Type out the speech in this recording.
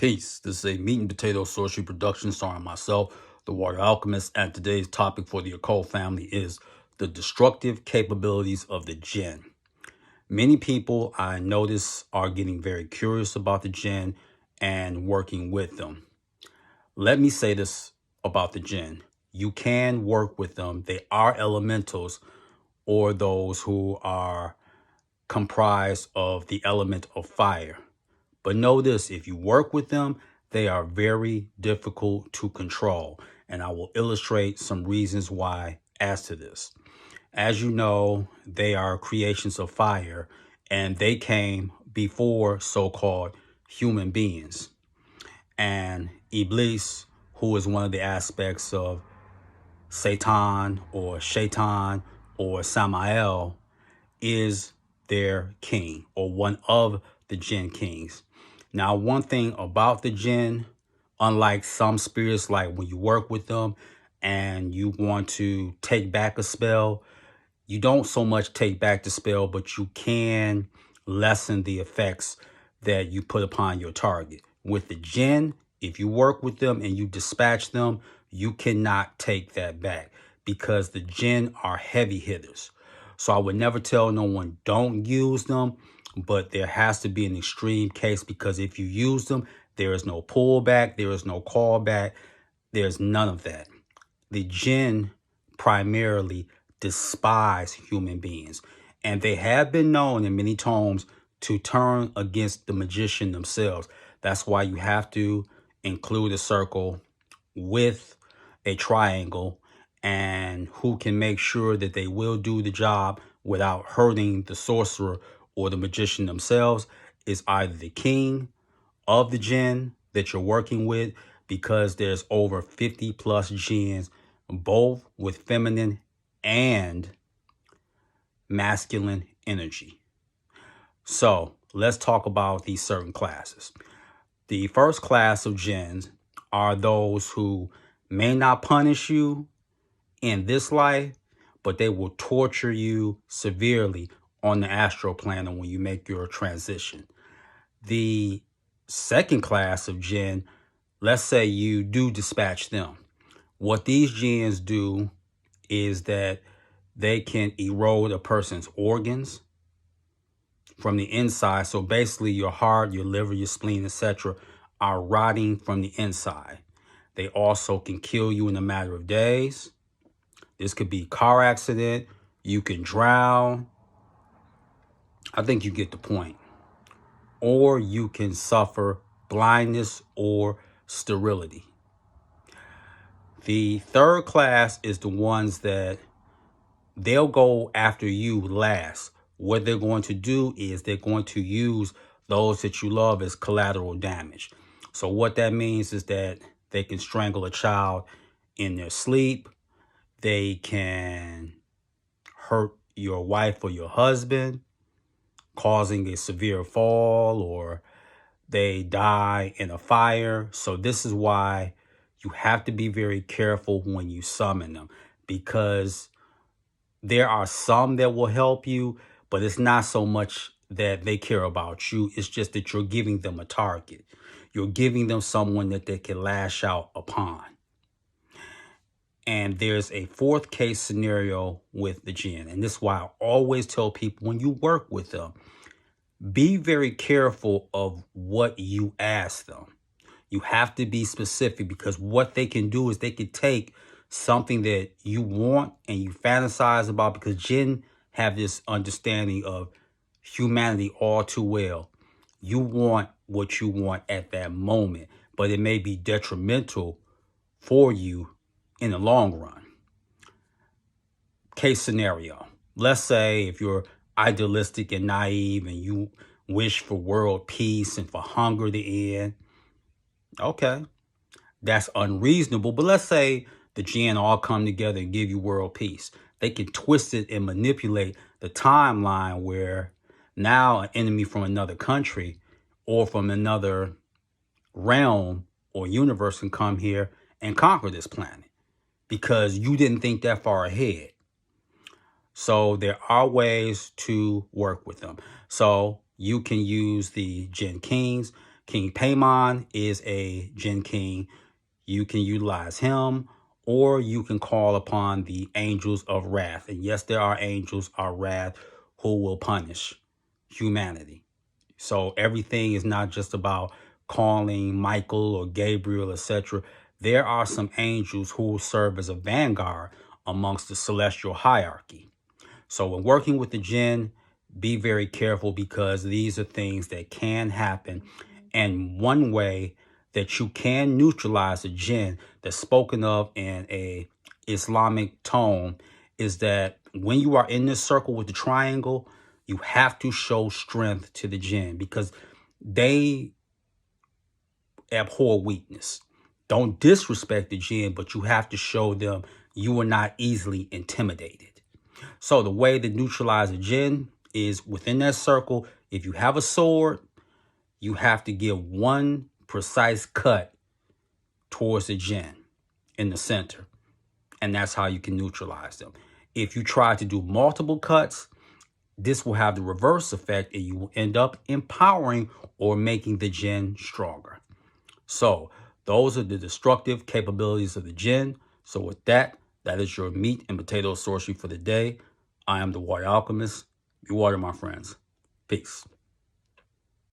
Peace. This is a meat and potato sorcery production starring myself, the Water Alchemist, and today's topic for the occult family is the destructive capabilities of the Djinn. Many people I notice are getting very curious about the Djinn and working with them. Let me say this about the Djinn. You can work with them. They are elementals or those who are comprised of the element of fire. But know this, if you work with them, they are very difficult to control. And I will illustrate some reasons why as to this. As you know, they are creations of fire, and they came before so-called human beings. And Iblis, who is one of the aspects of Satan or Shaitan or Samael, is their king or one of the Jinn kings. Now, one thing about the Jinn, unlike some spirits, like when you work with them and you want to take back a spell, you don't so much take back the spell, but you can lessen the effects that you put upon your target. With the Jinn, if you work with them and you dispatch them, you cannot take that back because the Jinn are heavy hitters. So I would never tell no one don't use them, but there has to be an extreme case because if you use them, there is no pullback, there is no callback, there's none of that. The Jinn primarily despise human beings, and they have been known in many tomes to turn against the magician themselves. That's why you have to include a circle with a triangle, and who can make sure that they will do the job without hurting the sorcerer or the magician themselves is either the king of the Jinn that you're working with, because there's over 50 plus jinns, both with feminine and masculine energy. So let's talk about these certain classes. The first class of jinns are those who may not punish you in this life, but they will torture you severely on the astral plane when you make your transition. The second class of Jinn, let's say you do dispatch them. What these jinns do is that they can erode a person's organs from the inside. So basically your heart, your liver, your spleen, etc. are rotting from the inside. They also can kill you in a matter of days. This could be a car accident. You can drown. I think you get the point. Or you can suffer blindness or sterility. The third class is the ones that they'll go after you last. What they're going to do is they're going to use those that you love as collateral damage. So what that means is that they can strangle a child in their sleep. They can hurt your wife or your husband, causing a severe fall, or they die in a fire. So this is why you have to be very careful when you summon them, because there are some that will help you, but it's not so much that they care about you. It's just that you're giving them a target. You're giving them someone that they can lash out upon. And there's a fourth case scenario with the Jinn. And this is why I always tell people when you work with them, be very careful of what you ask them. You have to be specific, because what they can do is they can take something that you want and you fantasize about, because Jinn have this understanding of humanity all too well. You want what you want at that moment, but it may be detrimental for you in the long run. Case scenario. Let's say if you're idealistic and naive and you wish for world peace and for hunger to end. Okay, that's unreasonable. But let's say the Jinn all come together and give you world peace. They can twist it and manipulate the timeline where now an enemy from another country or from another realm or universe can come here and conquer this planet because you didn't think that far ahead. So there are ways to work with them. So you can use the Jinn Kings. King Paimon is a Djinn king. You can utilize him, or you can call upon the angels of wrath. And yes, there are angels of wrath who will punish humanity. So everything is not just about calling Michael or Gabriel, etc. There are some angels who will serve as a vanguard amongst the celestial hierarchy. So when working with the Djinn, be very careful, because these are things that can happen. And one way that you can neutralize the Djinn that's spoken of in a Islamic tone is that when you are in this circle with the triangle, you have to show strength to the Djinn, because they abhor weakness. Don't disrespect the Djinn, but you have to show them you are not easily intimidated. So the way to neutralize a Djinn is within that circle. If you have a sword, you have to give one precise cut towards the Djinn in the center. And that's how you can neutralize them. If you try to do multiple cuts, this will have the reverse effect, and you will end up empowering or making the Djinn stronger. So those are the destructive capabilities of the Djinn. So with that, that is your meat and potato sorcery for the day. I am the Warrior Alchemist. Be water, my friends. Peace.